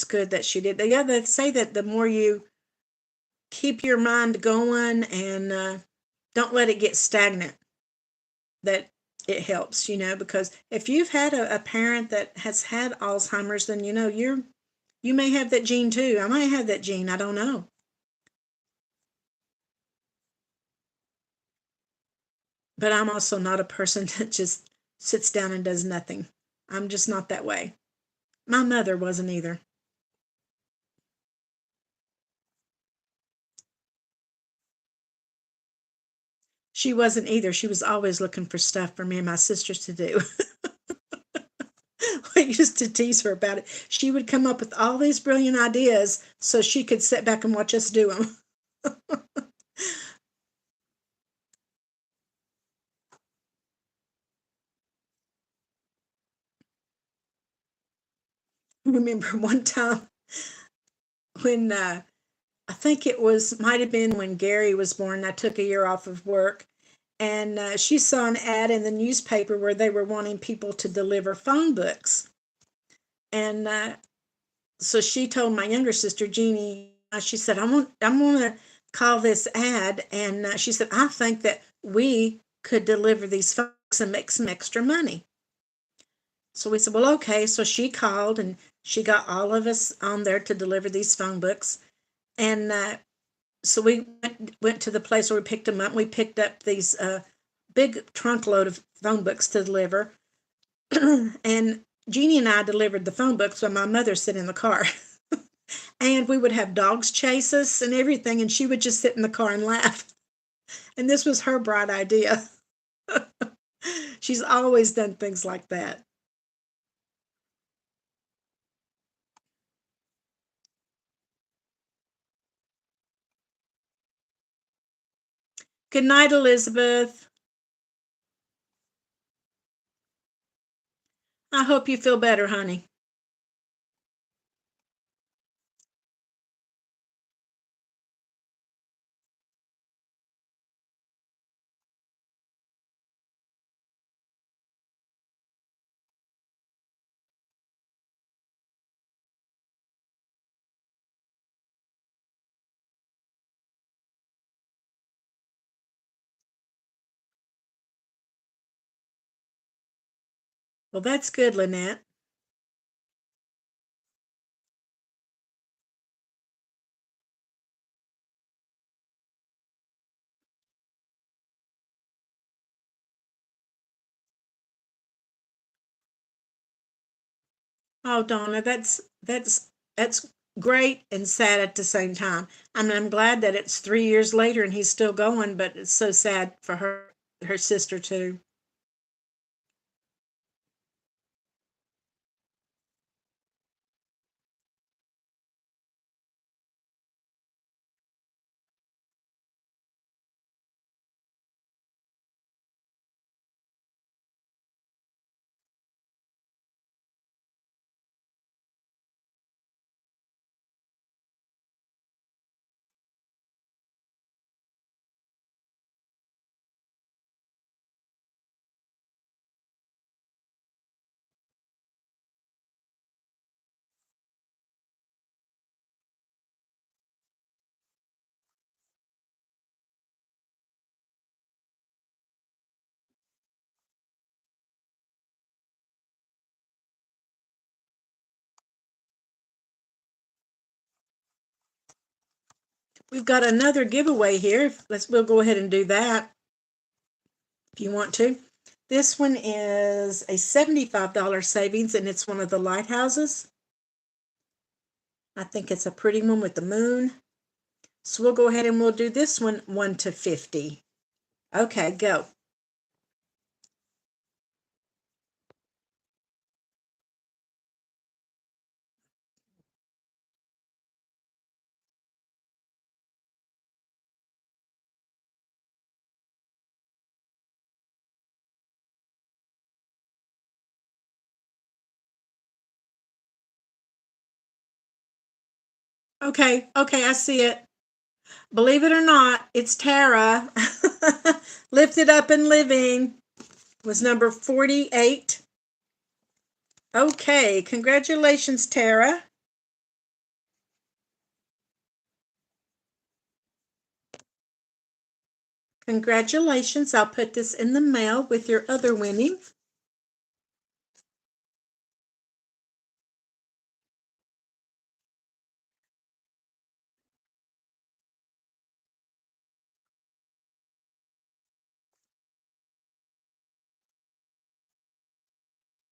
good that she did. Yeah, they say that the more you keep your mind going and don't let it get stagnant, that it helps, because if you've had a parent that has had Alzheimer's, then you may have that gene too. I might have that gene. I don't know. But I'm also not a person that just sits down and does nothing. I'm just not that way. My mother wasn't either. She wasn't either. She was always looking for stuff for me and my sisters to do. I used to tease her about it. She would come up with all these brilliant ideas so she could sit back and watch us do them. I remember one time when I think might have been when Gary was born. I took a year off of work, and she saw an ad in the newspaper where they were wanting people to deliver phone books. And so she told my younger sister, Jeannie, she said, I'm going to call this ad. And she said, I think that we could deliver these phone books and make some extra money. So we said, well, okay. So she called and she got all of us on there to deliver these phone books. And so we went to the place where we picked them up. We picked up these big trunk load of phone books to deliver. And Jeannie and I delivered the phone books while my mother sat in the car. And we would have dogs chase us and everything, and she would just sit in the car and laugh. And this was her bright idea. She's always done things like that. Good night, Elizabeth. I hope you feel better, honey. Well, that's good, Lynette. Oh, Donna, that's great and sad at the same time. I mean, I'm glad that it's 3 years later and he's still going, but it's so sad for her sister too. We've got another giveaway here. We'll go ahead and do that if you want to. This one is a $75 savings and it's one of the lighthouses. I think it's a pretty one with the moon. So we'll go ahead and we'll do this one 1 to 50. Okay, go. Okay, I see it. Believe it or not, it's Tara. Lifted Up and Living was number 48. Okay, congratulations, Tara. Congratulations. I'll put this in the mail with your other winning.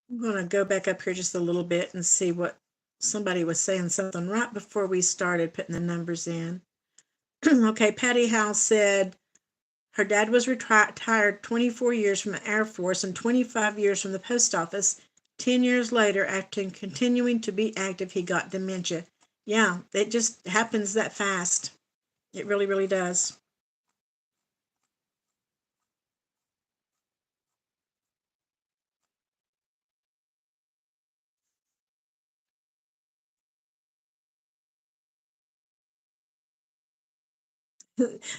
I'm going to go back up here just a little bit and see what somebody was saying something right before we started putting the numbers in. Okay, Patty House said her dad was retired 24 years from the Air Force and 25 years from the post office. 10 years later, after continuing to be active, he got dementia. Yeah, it just happens that fast. It really, really does.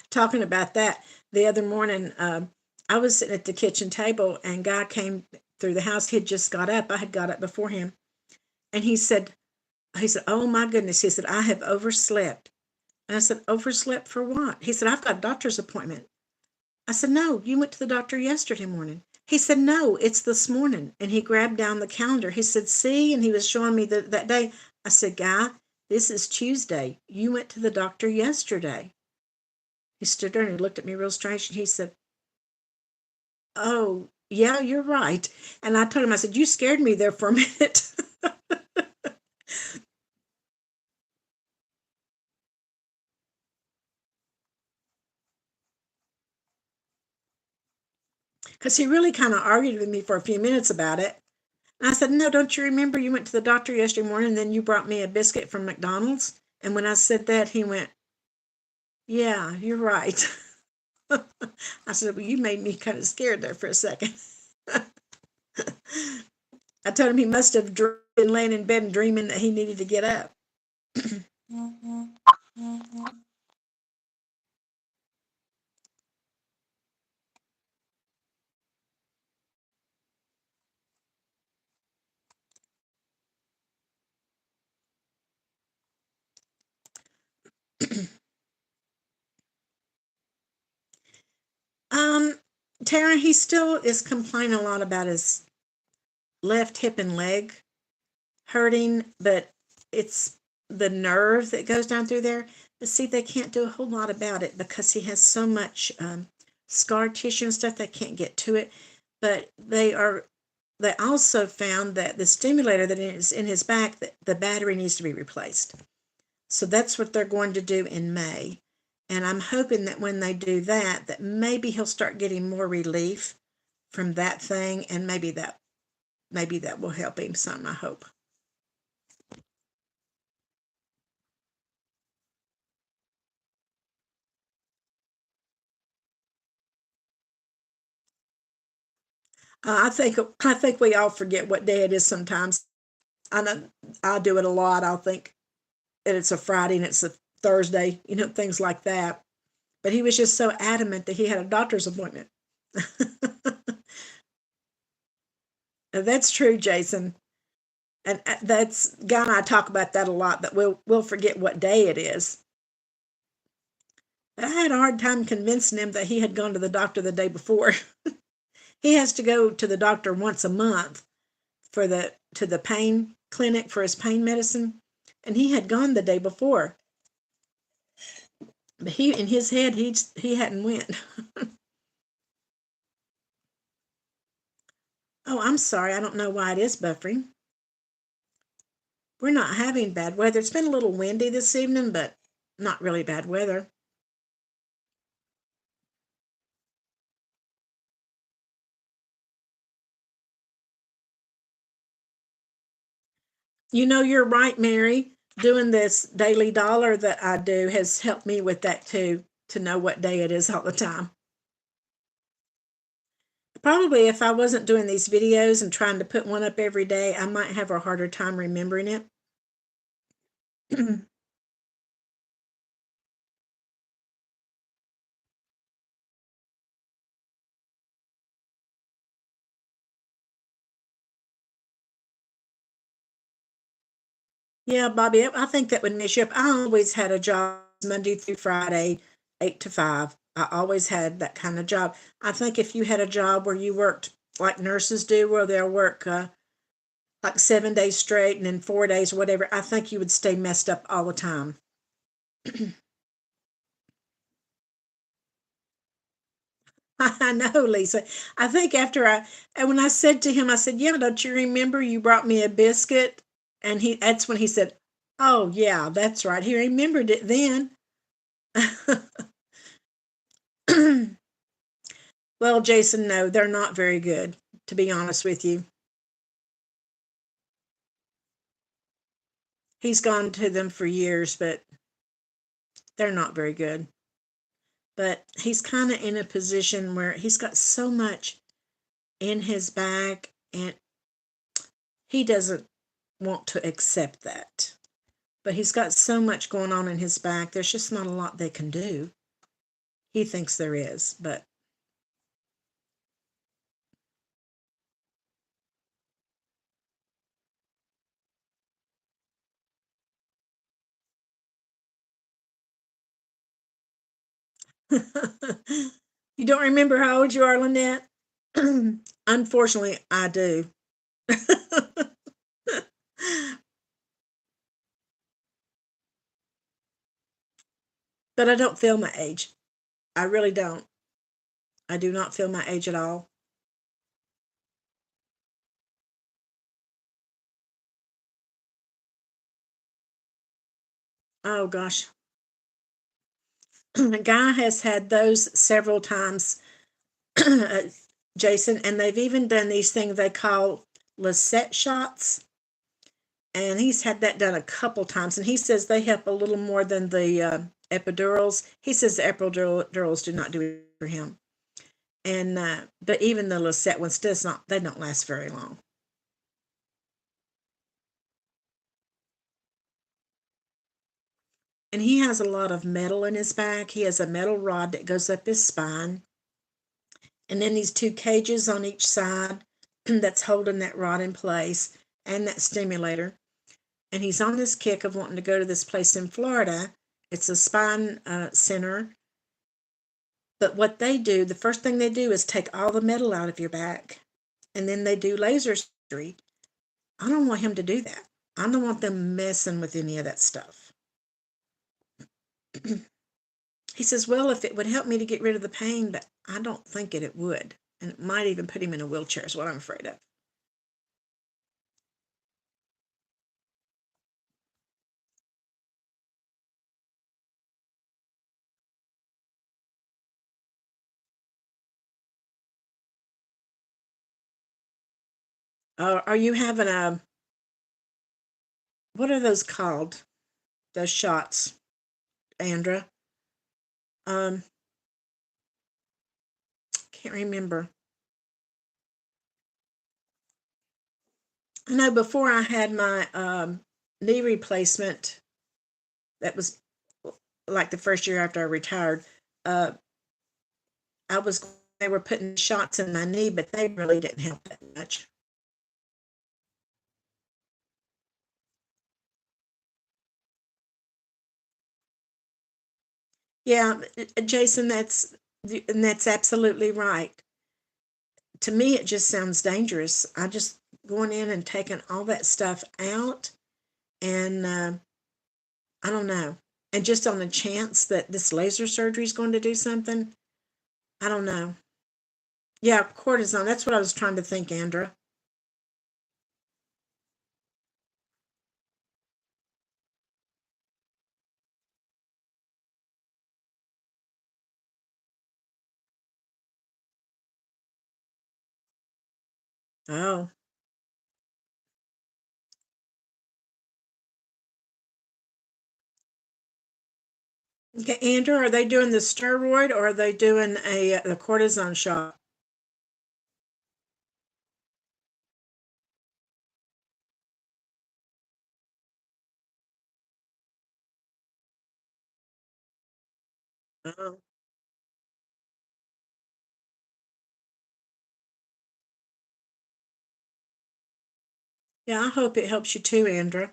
Talking about that, the other morning, I was sitting at the kitchen table and guy came through the house. He had just got up. I had got up before him. And he said, oh my goodness. He said, I have overslept. And I said, overslept for what? He said, I've got a doctor's appointment. I said, no, you went to the doctor yesterday morning. He said, no, it's this morning. And he grabbed down the calendar. He said, see, and he was showing me that day. I said, guy, this is Tuesday. You went to the doctor yesterday. He stood there and he looked at me real strange and he said, oh, yeah, you're right. And I told him, I said, you scared me there for a minute. Because he really kind of argued with me for a few minutes about it. And I said, no, don't you remember you went to the doctor yesterday morning and then you brought me a biscuit from McDonald's? And when I said that, he went, yeah, you're right. I said, well, you made me kind of scared there for a second. I told him he must have been laying in bed and dreaming that he needed to get up. Um, Tara, he still is complaining a lot about his left hip and leg hurting, but it's the nerve that goes down through there. But see, they can't do a whole lot about it because he has so much scar tissue and stuff, they can't get to it. But they also found that the stimulator that is in his back, the battery needs to be replaced. So that's what they're going to do in May. And I'm hoping that when they do that, that maybe he'll start getting more relief from that thing, and maybe that will help him some, I hope. I think we all forget what day it is sometimes. I know I do it a lot. I'll think that it's a Friday and it's a Thursday, things like that. But he was just so adamant that he had a doctor's appointment. That's true, Jason. And that's Guy and I talk about that a lot. That we'll forget what day it is. But I had a hard time convincing him that he had gone to the doctor the day before. He has to go to the doctor once a month to the pain clinic for his pain medicine, and he had gone the day before. But he in his head he hadn't went. Oh, I'm sorry. I don't know why it is buffering. We're not having bad weather. It's been a little windy this evening, but not really bad weather. You're right, Mary. Doing this daily dollar that I do has helped me with that too, to know what day it is all the time. Probably if I wasn't doing these videos and trying to put one up every day, I might have a harder time remembering it. Yeah, Bobby, I think that would mess you up. I always had a job Monday through Friday, 8 to 5. I always had that kind of job. I think if you had a job where you worked like nurses do, where they'll work like 7 days straight and then 4 days or whatever, I think you would stay messed up all the time. I know, Lisa. I think and when I said to him, I said, "Yeah, don't you remember you brought me a biscuit?" And that's when he said, "Oh, yeah, that's right." He remembered it then. Well, Jason, no, they're not very good, to be honest with you. He's gone to them for years, but they're not very good. But he's kind of in a position where he's got so much in his back, and he doesn't want to accept that. But he's got so much going on in his back, there's just not a lot they can do. He thinks there is, but you don't remember how old you are, Lynette? Unfortunately, I do. But I don't feel my age. I really don't. I do not feel my age at all. Oh gosh. A guy has had those several times, Jason, and they've even done these things they call Lisette shots. And he's had that done a couple times, and he says they help a little more than the epidurals. He says the epidurals do not do for him. And but even the Lisette ones they don't last very long. And he has a lot of metal in his back. He has a metal rod that goes up his spine, and then these two cages on each side that's holding that rod in place and that stimulator. And he's on this kick of wanting to go to this place in Florida. It's a spine center. But what they do, the first thing they do is take all the metal out of your back, and then they do laser surgery. I don't want him to do that. I don't want them messing with any of that stuff. He says, well, if it would help me to get rid of the pain, but I don't think it would. And it might even put him in a wheelchair is what I'm afraid of. Are you having what are those called? Those shots, Andra? Um, can't remember. I know before I had my knee replacement, that was like the first year after I retired. Uh, I was they were putting shots in my knee, but they really didn't help that much. Yeah, Jason, that's absolutely right. To me, it just sounds dangerous. I just going in and taking all that stuff out, and I don't know. And just on the chance that this laser surgery is going to do something, I don't know. Yeah, cortisone. That's what I was trying to think, Andra. Oh, okay, Andrew, are they doing the steroid or are they doing a cortisone shot? Oh, yeah, I hope it helps you too, Andrew.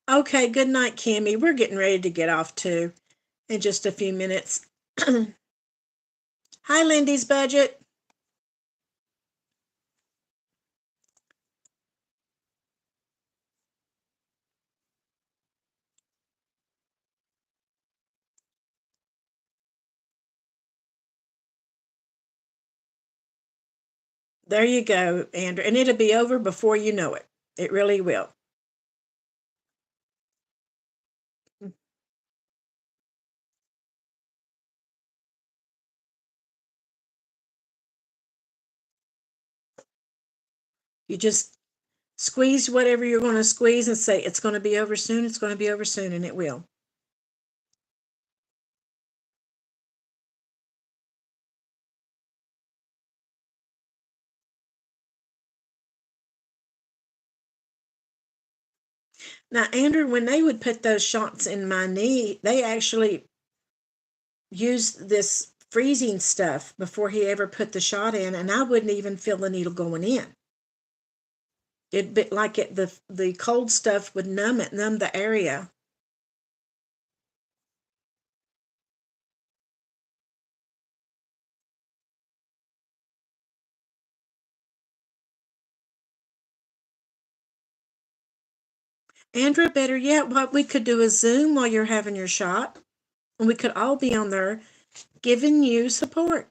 Okay, good night, Kimmy. We're getting ready to get off too in just a few minutes. Hi, Lindy's budget. There you go, Andrew. And it'll be over before you know it. It really will. You just squeeze whatever you're going to squeeze and say, it's going to be over soon, it's going to be over soon, and it will. Now, Andrew, when they would put those shots in my knee, they actually used this freezing stuff before he ever put the shot in, and I wouldn't even feel the needle going in. It'd be like the cold stuff would numb the area. Andrew, better yet, what we could do is Zoom while you're having your shot, and we could all be on there giving you support.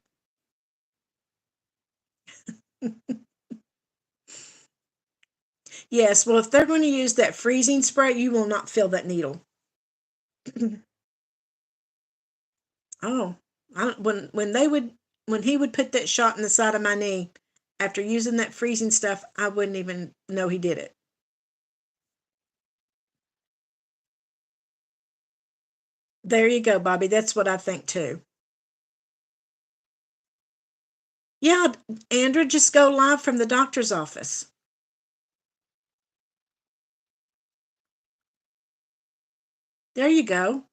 Yes, well, if they're going to use that freezing spray, you will not feel that needle. Oh, when he would put that shot in the side of my knee after using that freezing stuff, I wouldn't even know he did it. There you go, Bobby. That's what I think too. Yeah, Andrew, just go live from the doctor's office. There you go.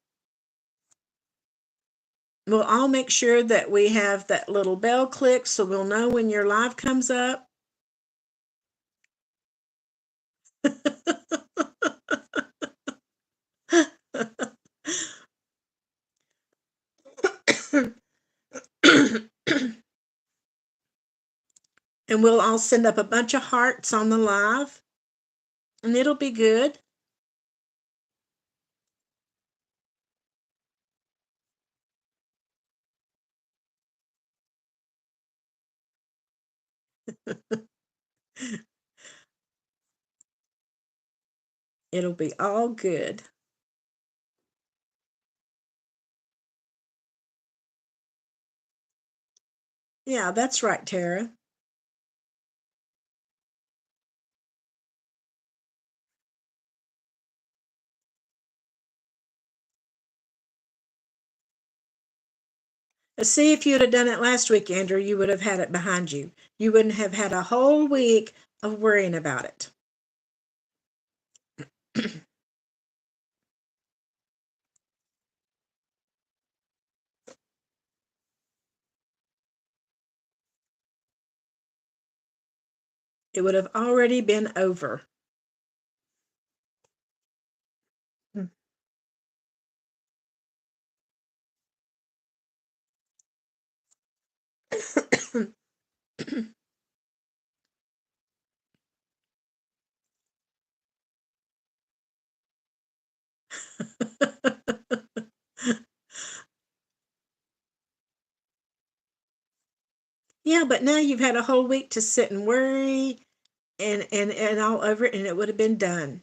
We'll all make sure that we have that little bell click so we'll know when your live comes up. And we'll all send up a bunch of hearts on the live, and it'll be good. It'll be all good. Yeah, that's right, Tara. See, if you'd have done it last week, Andrew, you would have had it behind you. You wouldn't have had a whole week of worrying about it. It would have already been over. Yeah, but now you've had a whole week to sit and worry and all over it, and it would have been done.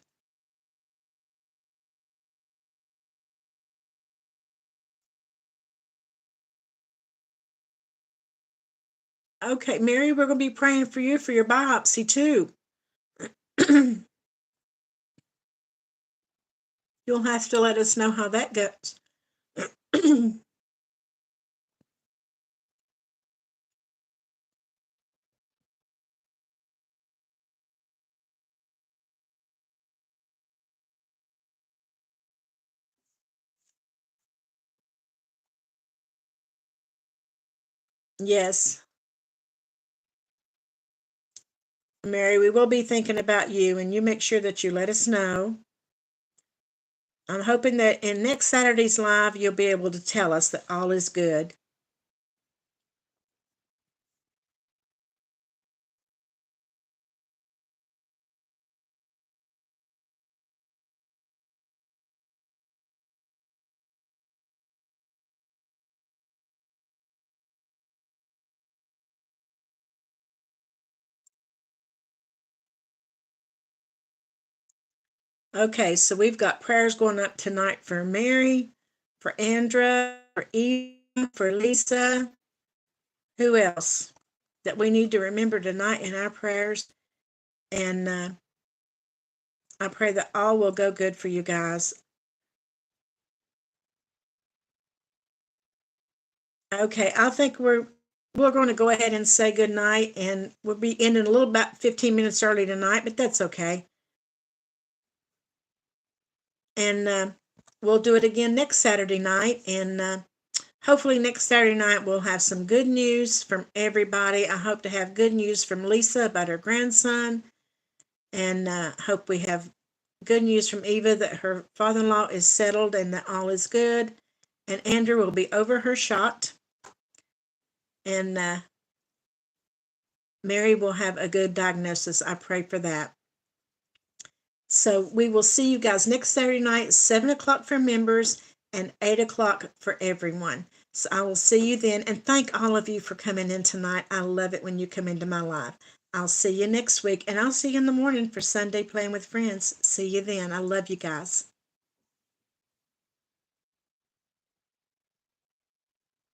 Okay, Mary, we're going to be praying for you for your biopsy too. You'll have to let us know how that goes. Yes, Mary, we will be thinking about you, and you make sure that you let us know. I'm hoping that in next Saturday's live, you'll be able to tell us that all is good. Okay, so we've got prayers going up tonight for Mary, for Andra, for Eva, for Lisa. Who else that we need to remember tonight in our prayers? And I pray that all will go good for you guys. Okay, I think we're going to go ahead and say good night, and we'll be ending a little about 15 minutes early tonight, but that's okay. And we'll do it again next Saturday night, and hopefully next Saturday night we'll have some good news from everybody. I hope to have good news from Lisa about her grandson, and hope we have good news from Eva that her father-in-law is settled and that all is good. And Andrew will be over her shot, and Mary will have a good diagnosis. I pray for that. So we will see you guys next Saturday night, 7 o'clock for members and 8 o'clock for everyone. So I will see you then. And thank all of you for coming in tonight. I love it when you come into my live. I'll see you next week, and I'll see you in the morning for Sunday Playing with Friends. See you then. I love you guys.